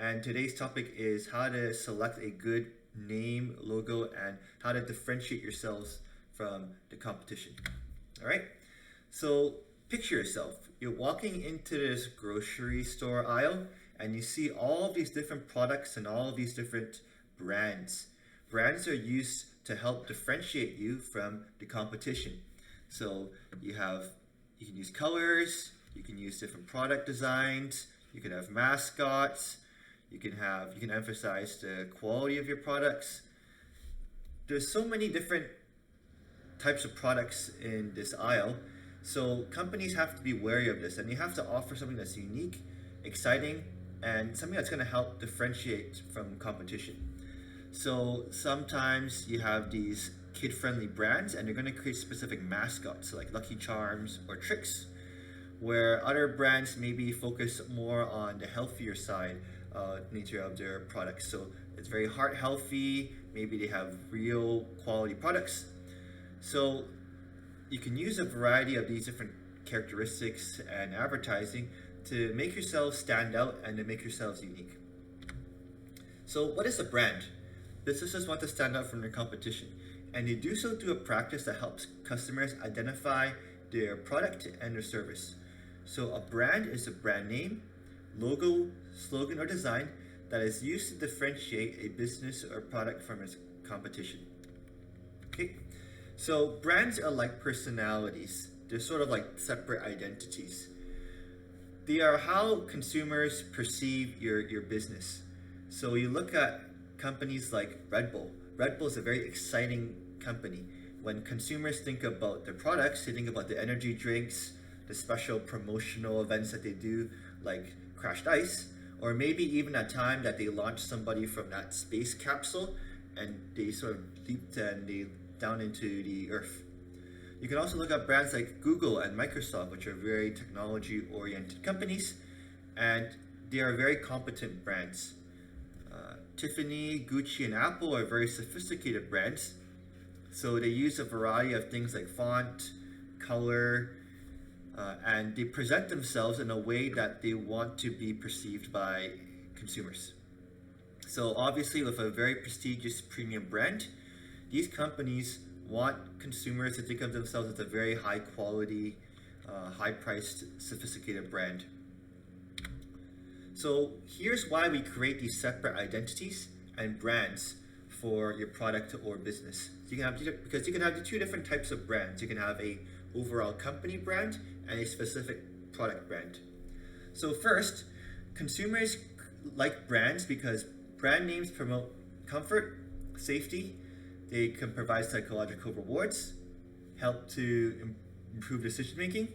and today's topic is how to select a good name, logo, and how to differentiate yourselves from the competition. All right, so picture yourself. You're walking into this grocery store aisle and you see all of these different products and all of these different brands. Brands are used to help differentiate you from the competition. So you can use colors, you can use different product designs, you can have mascots, you can emphasize the quality of your products. There's so many different types of products in this aisle, so companies have to be wary of this, and you have to offer something that's unique, exciting, and something that's going to help differentiate from competition. So sometimes you have these kid-friendly brands and they're going to create specific mascots like Lucky Charms or Tricks, where other brands maybe focus more on the healthier side nature of their products. So it's very heart healthy, maybe they have real quality products. So you can use a variety of these different characteristics and advertising to make yourselves stand out and to make yourselves unique. So what is a brand? Businesses want to stand out from their competition, and they do so through a practice that helps customers identify their product and their service. So a brand is a brand name, logo, slogan, or design that is used to differentiate a business or product from its competition. Okay, so brands are like personalities. They're sort of like separate identities. They are how consumers perceive your business. So you look at companies like Red Bull. Red Bull is a very exciting company. When consumers think about their products, they think about the energy drinks, the special promotional events that they do, like Crashed Ice, or maybe even a time that they launched somebody from that space capsule and they sort of leaped down into the earth. You can also look at brands like Google and Microsoft, which are very technology-oriented companies, and they are very competent brands. Tiffany, Gucci, and Apple are very sophisticated brands. So they use a variety of things like font, color, and they present themselves in a way that they want to be perceived by consumers. So obviously with a very prestigious premium brand, these companies want consumers to think of themselves as a very high quality, high priced, sophisticated brand. So here's why we create these separate identities and brands for your product or business. Because you can have the two different types of brands. You can have a overall company brand and a specific product brand. So first, consumers like brands because brand names promote comfort, safety, they can provide psychological rewards, help to improve decision making,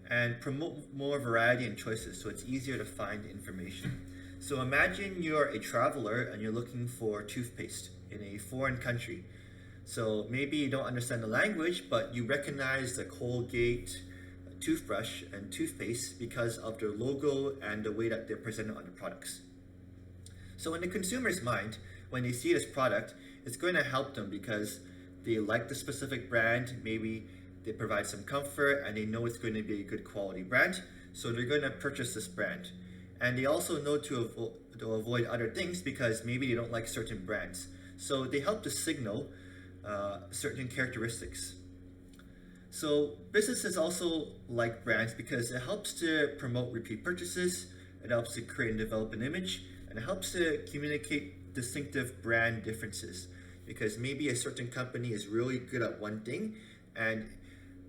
and promote more variety and choices, so it's easier to find information. So imagine you're a traveler and you're looking for toothpaste in a foreign country. So maybe you don't understand the language, but you recognize the Colgate toothbrush and toothpaste because of their logo and the way that they're presented on the products. So in the consumer's mind, when they see this product, it's going to help them because they like the specific brand, maybe they provide some comfort, and they know it's going to be a good quality brand, so they're going to purchase this brand. And they also know to avoid other things because maybe they don't like certain brands. So they help to signal certain characteristics. So businesses also like brands because it helps to promote repeat purchases, it helps to create and develop an image, and it helps to communicate distinctive brand differences. Because maybe a certain company is really good at one thing, and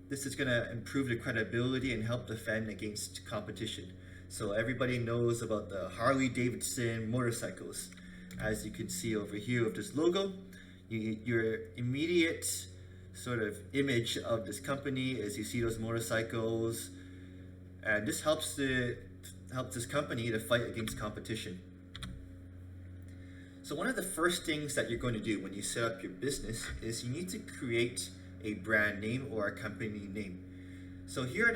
this is going to improve the credibility and help defend against competition. So everybody knows about the Harley Davidson motorcycles. As you can see over here with this logo, your immediate sort of image of this company is you see those motorcycles, and this helps this company to fight against competition. So one of the first things that you're going to do when you set up your business is you need to create a brand name or a company name. So here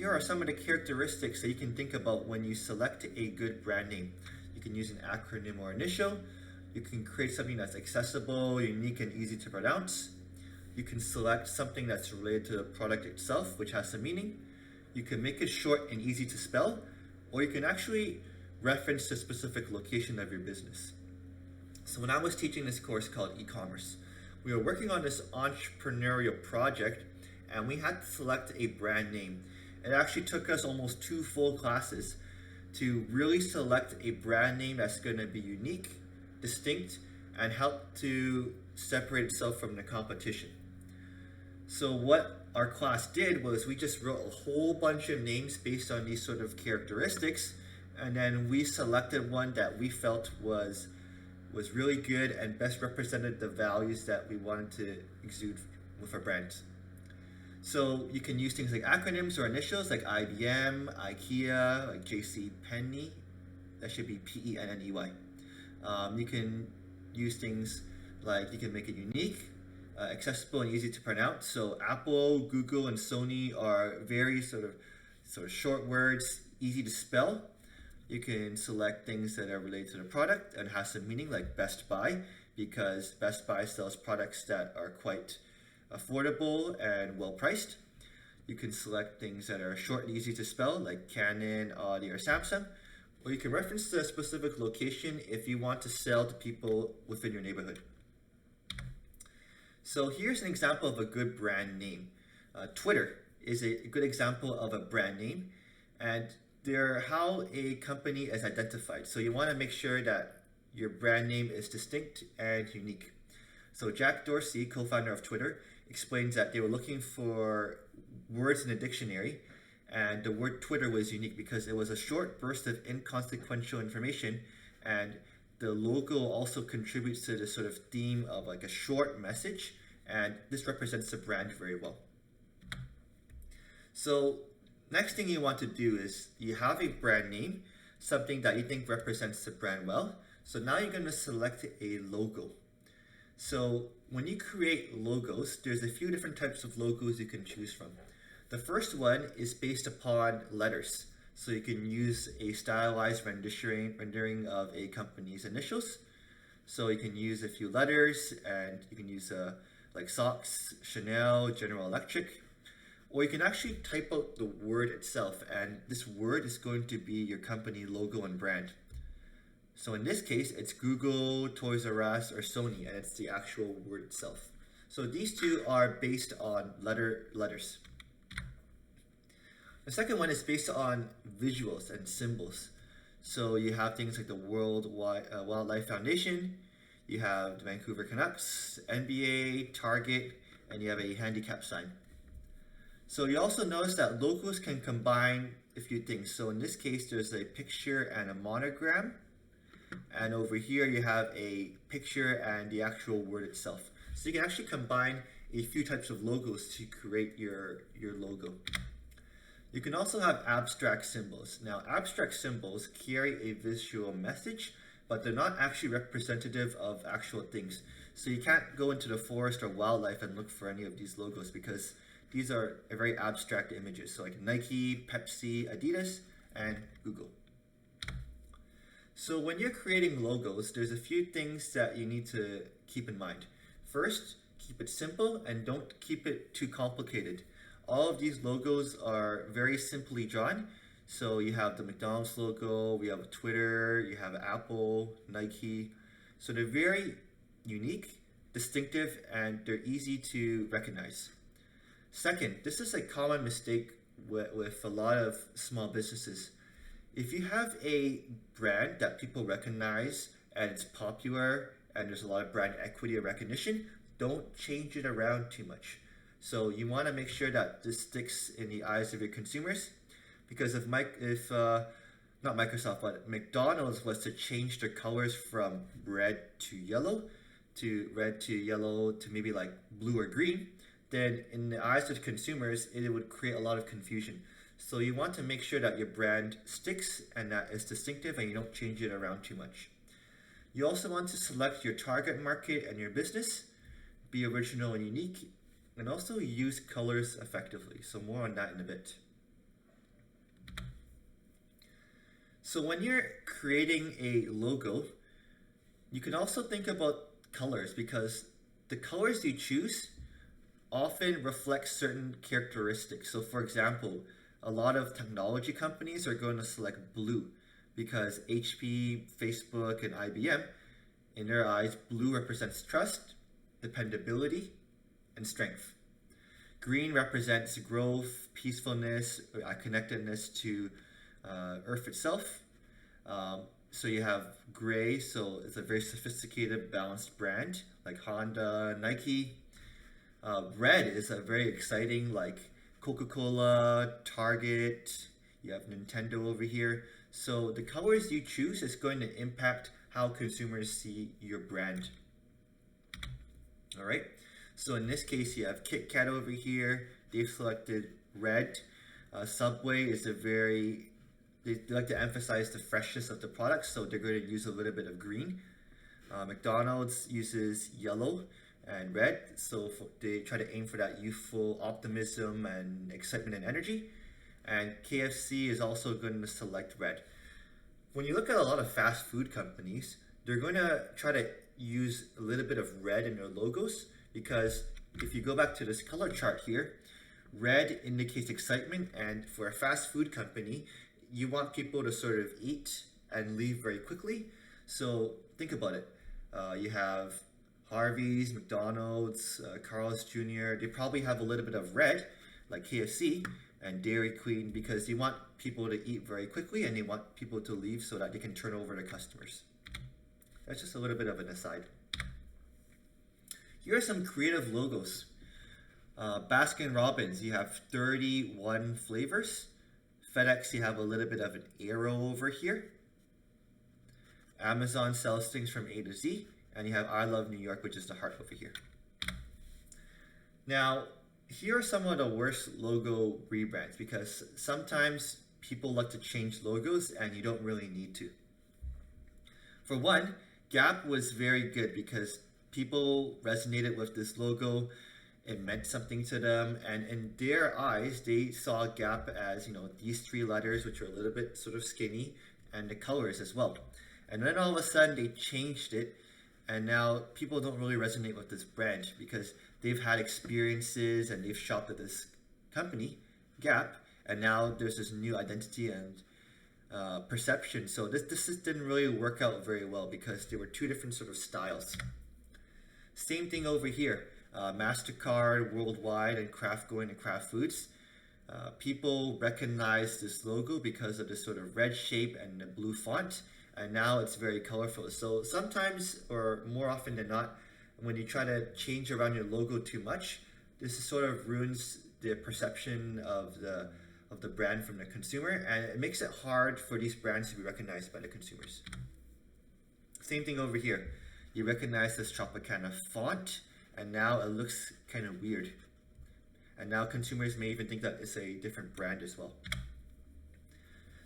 are some of the characteristics that you can think about when you select a good brand name. You can use an acronym or initial. You can create something that's accessible, unique, and easy to pronounce. You can select something that's related to the product itself, which has some meaning. You can make it short and easy to spell, or you can actually reference the specific location of your business. So when I was teaching this course called e-commerce, we were working on this entrepreneurial project and we had to select a brand name. It actually took us almost 2 full classes to really select a brand name that's going to be unique, distinct, and help to separate itself from the competition. So what our class did was we just wrote a whole bunch of names based on these sort of characteristics, and then we selected one that we felt was really good and best represented the values that we wanted to exude with our brand. So you can use things like acronyms or initials like IBM, IKEA, like JC Penney. That should be Penney. You can use things like, you can make it unique, accessible and easy to pronounce. So Apple, Google, and Sony are very sort of short words, easy to spell. You can select things that are related to the product and has some meaning, like Best Buy, because Best Buy sells products that are quite affordable and well priced. You can select things that are short and easy to spell, like Canon, Audi, or Samsung. Or you can reference the specific location if you want to sell to people within your neighborhood. So here's an example of a good brand name. Twitter is a good example of a brand name, and they're how a company is identified. So you want to make sure that your brand name is distinct and unique. So Jack Dorsey, co-founder of Twitter, explains that they were looking for words in a dictionary, and the word Twitter was unique because it was a short burst of inconsequential information, and the logo also contributes to this sort of theme of like a short message, and this represents the brand very well. So next thing you want to do is you have a brand name, something that you think represents the brand well. So now you're going to select a logo. So when you create logos, there's a few different types of logos you can choose from. The first one is based upon letters. So you can use a stylized rendering of a company's initials. So you can use a few letters, and you can use like Socks, Chanel, General Electric. Or you can actually type out the word itself, and this word is going to be your company logo and brand. So in this case, it's Google, Toys R Us, or Sony, and it's the actual word itself. So these two are based on letters. The second one is based on visuals and symbols. So you have things like the World Wildlife Foundation, you have the Vancouver Canucks, NBA, Target, and you have a handicap sign. So you also notice that logos can combine a few things. So in this case, there's a picture and a monogram. And over here, you have a picture and the actual word itself. So you can actually combine a few types of logos to create your logo. You can also have abstract symbols. Now, abstract symbols carry a visual message, but they're not actually representative of actual things. So you can't go into the forest or wildlife and look for any of these logos because these are very abstract images. So like Nike, Pepsi, Adidas, and Google. So when you're creating logos, there's a few things that you need to keep in mind. First, keep it simple and don't keep it too complicated. All of these logos are very simply drawn. So you have the McDonald's logo, we have Twitter, you have Apple, Nike. So they're very unique, distinctive, and they're easy to recognize. Second, this is a common mistake with a lot of small businesses. If you have a brand that people recognize and it's popular and there's a lot of brand equity or recognition, don't change it around too much. So you want to make sure that this sticks in the eyes of your consumers, because if not Microsoft, but McDonald's was to change their colors from red to yellow to maybe like blue or green, then in the eyes of consumers, it would create a lot of confusion. So you want to make sure that your brand sticks and that it's distinctive and you don't change it around too much. You also want to select your target market and your business, be original and unique, and also use colors effectively. So more on that in a bit. So when you're creating a logo, you can also think about colors, because the colors you choose often reflect certain characteristics. So for example, a lot of technology companies are going to select blue because HP, Facebook, and IBM, in their eyes, blue represents trust, dependability, and strength. Green represents growth, peacefulness, connectedness to Earth itself. So you have gray, so it's a very sophisticated, balanced brand like Honda, Nike. Red is a very exciting, like Coca-Cola, Target. You have Nintendo over here. So the colors you choose is going to impact how consumers see your brand. All right. So in this case, you have Kit Kat over here. They've selected red. Subway is they like to emphasize the freshness of the product, so they're going to use a little bit of green. McDonald's uses yellow and red, so they try to aim for that youthful optimism and excitement and energy. And KFC is also going to select red. When you look at a lot of fast food companies, they're going to try to use a little bit of red in their logos, because if you go back to this color chart here, red indicates excitement, and for a fast food company, you want people to sort of eat and leave very quickly. So think about it. You have Harvey's, McDonald's, Carl's Jr. They probably have a little bit of red, like KFC and Dairy Queen, because they want people to eat very quickly and they want people to leave so that they can turn over to customers. That's just a little bit of an aside. Here are some creative logos. Baskin Robbins, you have 31 flavors. FedEx, you have a little bit of an arrow over here. Amazon sells things from A to Z, and you have I Love New York, which is the heart over here. Now, here are some of the worst logo rebrands, because sometimes people like to change logos and you don't really need to. For one, Gap was very good because people resonated with this logo. It meant something to them, and in their eyes, they saw Gap as, these three letters, which are a little bit sort of skinny, and the colors as well. And then all of a sudden, they changed it, and now people don't really resonate with this brand because they've had experiences and they've shopped at this company, Gap, and now there's this new identity and perception. So this just didn't really work out very well because there were two different sort of styles. Same thing over here. Mastercard worldwide and Kraft going to Kraft Foods. People recognize this logo because of this sort of red shape and the blue font, and now it's very colorful. So sometimes, or more often than not, when you try to change around your logo too much, this sort of ruins the perception of the brand from the consumer, and it makes it hard for these brands to be recognized by the consumers. Same thing over here. You recognize this Tropicana font, and now it looks kind of weird. And now consumers may even think that it's a different brand as well.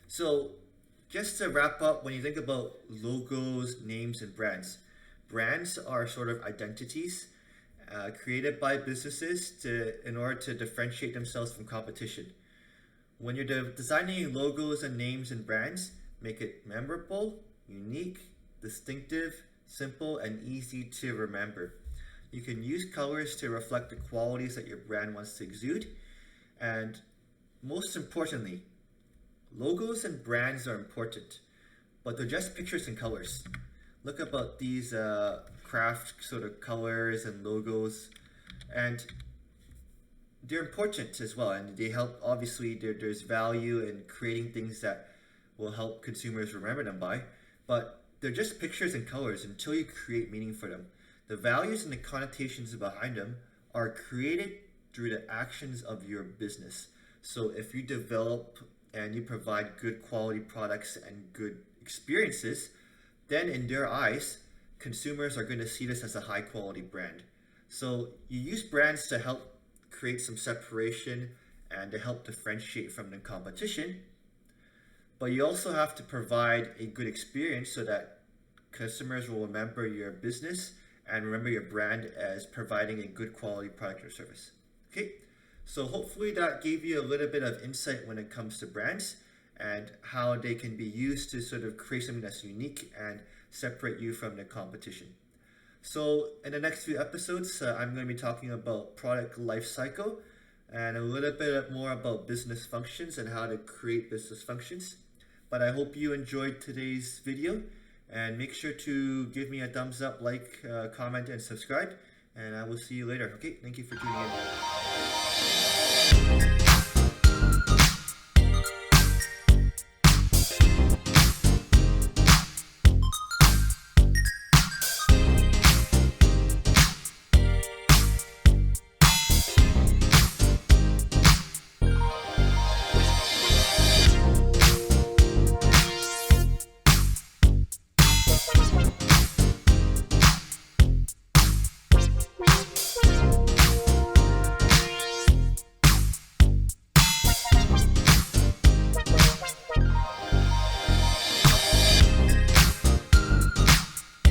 So just to wrap up, when you think about logos, names, and brands are sort of identities created by businesses in order to differentiate themselves from competition. When you're designing logos and names and brands, make it memorable, unique, distinctive, simple, and easy to remember. You can use colors to reflect the qualities that your brand wants to exude. And most importantly, logos and brands are important, but they're just pictures and colors. Look about these craft sort of colors and logos, and they're important as well, and they help. Obviously, there's value in creating things that will help consumers remember them by, but they're just pictures and colors until you create meaning for them. The values and the connotations behind them are created through the actions of your business. So if you develop and you provide good quality products and good experiences, then in their eyes, consumers are going to see this as a high quality brand. So you use brands to help create some separation and to help differentiate from the competition, but you also have to provide a good experience so that customers will remember your business and remember your brand as providing a good quality product or service. Okay, so hopefully that gave you a little bit of insight when it comes to brands and how they can be used to sort of create something that's unique and separate you from the competition. So in the next few episodes, I'm going to be talking about product lifecycle and a little bit more about business functions and how to create business functions. But I hope you enjoyed today's video, and make sure to give me a thumbs up, like, comment, and subscribe, and I will see you later. Okay, thank you for tuning in.